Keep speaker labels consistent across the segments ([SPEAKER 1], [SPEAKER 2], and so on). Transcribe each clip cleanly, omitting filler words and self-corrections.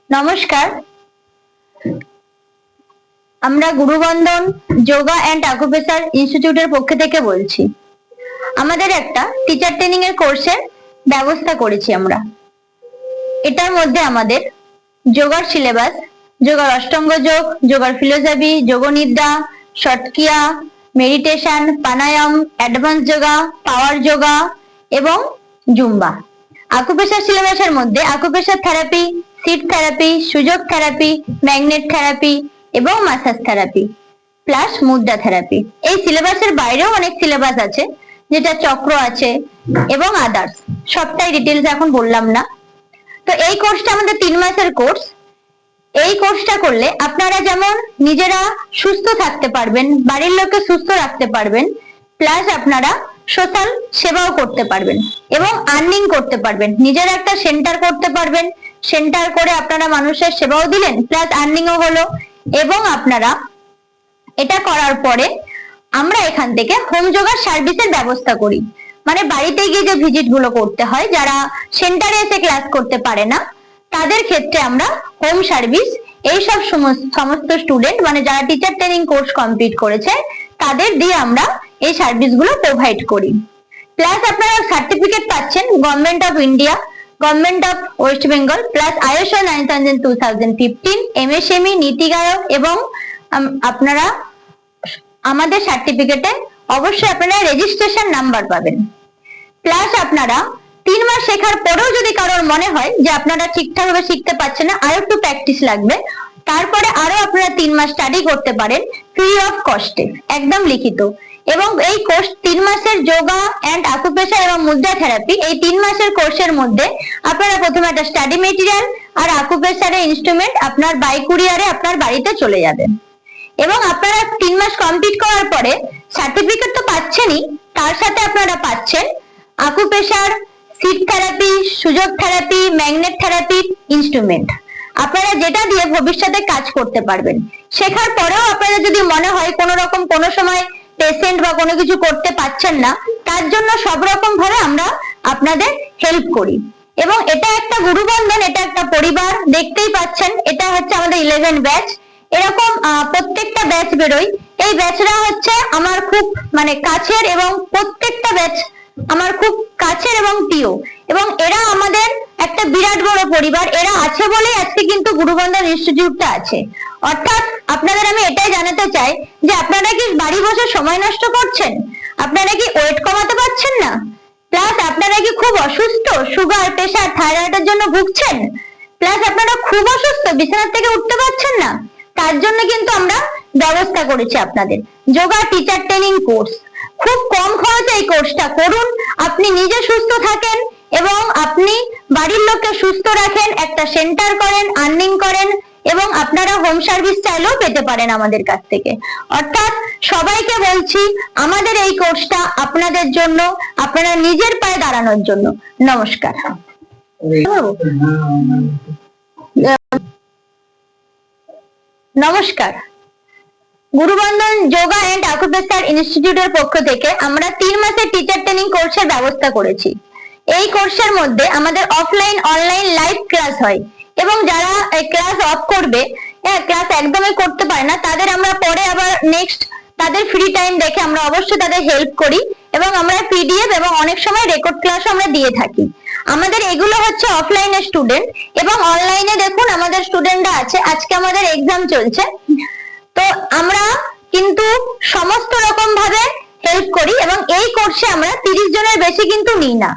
[SPEAKER 1] নমস্কার, আমরা গুরুবন্ধন yoga and acupressure ইনস্টিটিউটের পক্ষ থেকে বলছি। আমাদের একটা টিচার ট্রেনিং এর কোর্সের ব্যবস্থা করেছি আমরা। এটার মধ্যে আমাদের যোগার সিলেবাস, যোগার অষ্টাঙ্গ যোগ, যোগার ফিলোসফি, যোগনিদ্রা, শটকিয়া, মেডিটেশন, প্রাণায়াম, অ্যাডভান্স যোগা, পাওয়ার যোগা এবং জুম্বা। আকুপ্রেশার সিলেবাসের মধ্যে আকুপ্রেশার থেরাপি, সিট থেরাপি, সুযোগ থেরাপি, ম্যাগনেট থেরাপি এবং মাসাজ থেরাপি প্লাস মুদ্রা থেরাপি। এই সিলেবাসের বাইরেও অনেক সিলেবাস আছে, যেটা চক্র আছে এবং আদার্স, সবটাই ডিটেলস এখন বললাম না। তো এই কোর্সটা আমাদের 3 মাসের কোর্স। এই কোর্সটা করলে আপনারা যেমন নিজেরা সুস্থ থাকতে পারবেন, বাড়ির লোককে সুস্থ রাখতে পারবেন, প্লাস আপনারা সোশ্যাল সেবাও করতে পারবেন এবং আর্নিং করতে পারবেন। নিজের একটা সেন্টার করতে পারবেন, সেন্টার করে আপনারা মানুষের সেবাও দিলেন প্লাস আর্নিংও হলো। এবং আপনারা এটা করার পরে আমরা এখান থেকে হোম যোগা সার্ভিসের ব্যবস্থা করি, মানে বাড়িতে গিয়ে যে ভিজিট গুলো করতে হয়, যারা সেন্টারে এসে ক্লাস করতে পারে না তাদের ক্ষেত্রে আমরা হোম সার্ভিস এইসব সমস্ত স্টুডেন্ট, মানে যারা টিচার ট্রেনিং কোর্স কমপ্লিট করেছে তাদের দিয়ে আমরা এই সার্ভিস গুলো প্রোভাইড করি। প্লাস আপনারা সার্টিফিকেট পাচ্ছেন government of India, government of West Bengal plus ISO 9000-2015, MSME, নীতি আয়োগ এবং আপনারা আমাদের সার্টিফিকেটে অবশ্যই আপনারা রেজিস্ট্রেশন নাম্বার পাবেন। প্লাস আপনারা 3 মাস শেখার পরেও যদি কারোর মনে হয় যে আপনারা ঠিকঠাক ভাবে শিখতে পারছেন না, আরো একটু প্র্যাকটিস লাগবে, তারপরে আরো আপনারা 3 মাস স্টাডি করতে পারেন ফ্রি অফ কস্টে, একদম লিখিত। এবং এই কোর্স 3 মাসের যোগা এন্ড আকুপ্রেশার এবং মুদ্রা থেরাপি, এই 3 মাসের কোর্সের মধ্যে আপনারা প্রথমে একটা স্টাডি মেটেরিয়াল আর আকুপ্রেশারের ইনস্ট্রুমেন্ট আপনার বাই কুরিয়ারে আপনার বাড়িতে চলে যাবেন। এবং আপনারা 3 মাস কমপ্লিট করার পরে সার্টিফিকেট তো পাচ্ছেনই, তার সাথে আপনারা পাচ্ছেন আকুপ্রেশার, সিট থেরাপি, সুযোগ থেরাপি, ম্যাগনেট থেরাপি ইনস্ট্রুমেন্ট, আপনারা যেটা দিয়ে ভবিষ্যতে কাজ করতে পারবেন। শেখার পরেও আপনারা যদি মনে হয় কোন রকম কোনো সময় পেশেন্ট বা কোনো কিছু করতে পারছেন না, তার জন্য সব রকম ভাবে আমরা আপনাদের হেল্প করি। এবং এটা একটা গুরুবন্ধন, এটা একটা পরিবার, দেখতেই পাচ্ছেন এটা হচ্ছে আমাদের 11 ব্যাচ। এরকম প্রত্যেকটা ব্যাচ বেরোয়। এই ব্যাচরা হচ্ছে আমার খুব মানে কাছের এবং প্রত্যেকটা ব্যাচ আমার খুব কাছের এবং প্রিয়, এবং এরা আমাদের একটা বিরাট বড় পরিবার। এরা আছে বলেই আজকে কিন্তু গুরুবন্ধন ইনস্টিটিউটটা আছে। অর্থাৎ আপনাদের আমি এটাই জানাতে চাই যে আপনারা কি বাড়ি বসে সময় নষ্ট করছেন, আপনারা কি ওয়েট কমাতে পারছেন না, প্লাস আপনারা কি খুব অসুস্থ, সুগার, প্রেসার, থাইরয়েডের জন্য ভুগছেন, প্লাস আপনারা খুব অসুস্থ, বিছানা থেকে উঠতে পারছেন না, তার জন্য কিন্তু আমরা ব্যবস্থা করেছি আপনাদের যোগা টিচার ট্রেনিং কোর্স। খুব কম খরচে এই কোর্সটা করুন, আপনি নিজে সুস্থ থাকেন এবং আপনি বাড়ির লোককে সুস্থ রাখেন, একটা সেন্টার করেন, আর্নিং করেন এবং আপনারা হোম সার্ভিস চাইলেও পেতে পারেন আমাদের কাছ থেকে। অর্থাৎ সবাইকে বলছি আমাদের এই কোর্সটা আপনাদের জন্য, আপনারা নিজের পায়ে দাঁড়ানোর জন্য। নমস্কার। নমস্কার, গুরুবন্ধন যোগা এন্ড আকুপ্রেশার ইনস্টিটিউটের পক্ষ থেকে আমরা 3 মাসের টিচার ট্রেনিং কোর্সের ব্যবস্থা করেছি। এই কোর্সের মধ্যে আমাদের অফলাইন, অনলাইন, লাইভ ক্লাস হয় এবং যারা ক্লাস অফ করবে, ক্লাস একদমই করতে পারে না, তাদের আমরা পরে আবার নেক্সট তাদের ফ্রি টাইম দেখে আমরা অবশ্যই তাদের হেল্প করি এবং আমরা PDF এবং অনেক সময় রেকর্ড ক্লাসও আমরা দিয়ে থাকি। আমাদের এগুলো হচ্ছে অফলাইনের স্টুডেন্ট, এবং অনলাইনে দেখুন আমাদের স্টুডেন্টরা আছে। আজকে আমাদের এক্সাম চলছে, তো আমরা কিন্তু সমস্ত রকম ভাবে হেল্প করি এবং এই কোর্সে আমরা 30 জনের বেশি কিন্তু নিই না,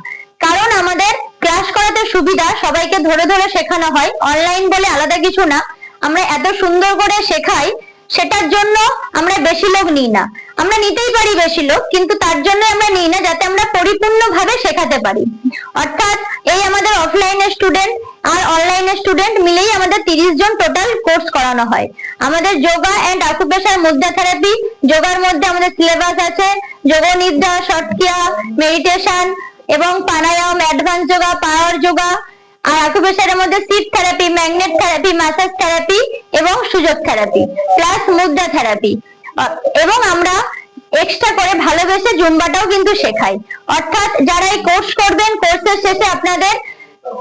[SPEAKER 1] কারণ আমাদের ক্লাস করাতে সুবিধা, সবাইকে ধরে ধরে শেখানো হয়, অনলাইন বলে আলাদা কিছু না, আমরা এত সুন্দর করে শেখাই, সেটার জন্য আমরা বেশি লোক নিই না। আমরা নিতেই পারি বেশি লোক, কিন্তু তার জন্য আমরা নিই না, যাতে আমরা পরিপূর্ণভাবে শেখাতে পারি। অর্থাৎ এই আমাদের অফলাইনের স্টুডেন্ট আর অনলাইনের স্টুডেন্ট মিলেই আমাদের 30 জন টোটাল কোর্স করানো হয়। আমাদের যোগা এন্ড আকুপ্রেশার, মুদ্রা থেরাপি, যোগার মধ্যে আমাদের সিলেবাস আছে যোগনিদ্রা, শটকিয়া, মেডিটেশন এবং প্রাণায়াম, অ্যাডভান্স যোগা, পাওয়ার যোগা, আর আকুপ্রেশারের মধ্যে সিট therapy, magnet therapy, massage therapy এবং সুযোগ থেরাপি প্লাস মুদ্রা থেরাপি। এবং আমরা এক্সট্রা করে ভালোবেসে জুম্বাটাও কিন্তু শেখাই। অর্থাৎ যারা এই কোর্স করবেন, কোর্সের শেষে আপনাদের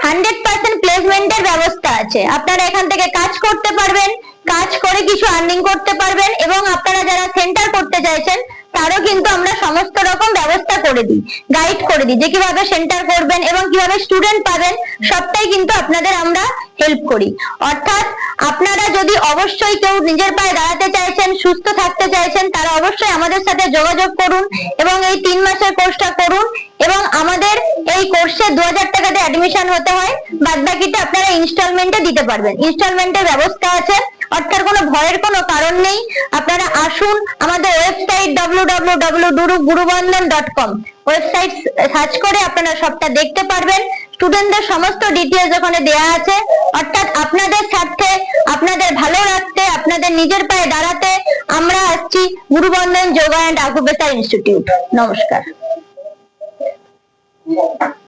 [SPEAKER 1] 100% প্লেসমেন্টের ব্যবস্থা আছে। আছে, আপনারা এখান থেকে কাজ করতে পারবেন, কাজ করে কিছু আর্নিং করতে পারবেন, এবং আপনারা যারা সেন্টার করতে চাইছেন তারও কিন্তু আমরা সমস্ত রকম ব্যবস্থা করে দিই, গাইড করে দিই যে কিভাবে সেন্টার করবেন এবং কিভাবে স্টুডেন্ট পাবেন, সবটাই কিন্তু আপনাদের আমরা হেল্প করি। অর্থাৎ আপনারা যদি অবশ্যই কেউ নিজের পায়ে দাঁড়াতে চাইছেন, সুস্থ থাকতে চাইছেন, তারা অবশ্যই আমাদের সাথে যোগাযোগ করুন এবং এই 3 মাসের কোর্সটা করুন। এবং আমাদের এই কোর্সে 2000 টাকাতে অ্যাডমিশন হতে হয়, বাদ বাকিটা আপনারা ইনস্টলমেন্টে দিতে পারবেন, ইনস্টলমেন্টের ব্যবস্থা আছে। অর্থাৎ কোনো ভয়ের কোনো কারণ নেই, আপনারা আসুন। আমাদের ওয়েবসাইট www.gurubandhan.com ওয়েবসাইট সার্চ করে আপনারা সবটা দেখতে পারবেন। স্টুডেন্টদের সমস্ত ডিটেইলস ওখানে দেয়া আছে। অর্থাৎ আপনাদের স্বার্থে, আপনাদের ভালো রাখতে, আপনাদের নিজের পায়ে দাঁড়াতে আমরা আসছি গুরুবন্ধন যোগা এন্ড আকুপেশার ইনস্টিটিউট। নমস্কার।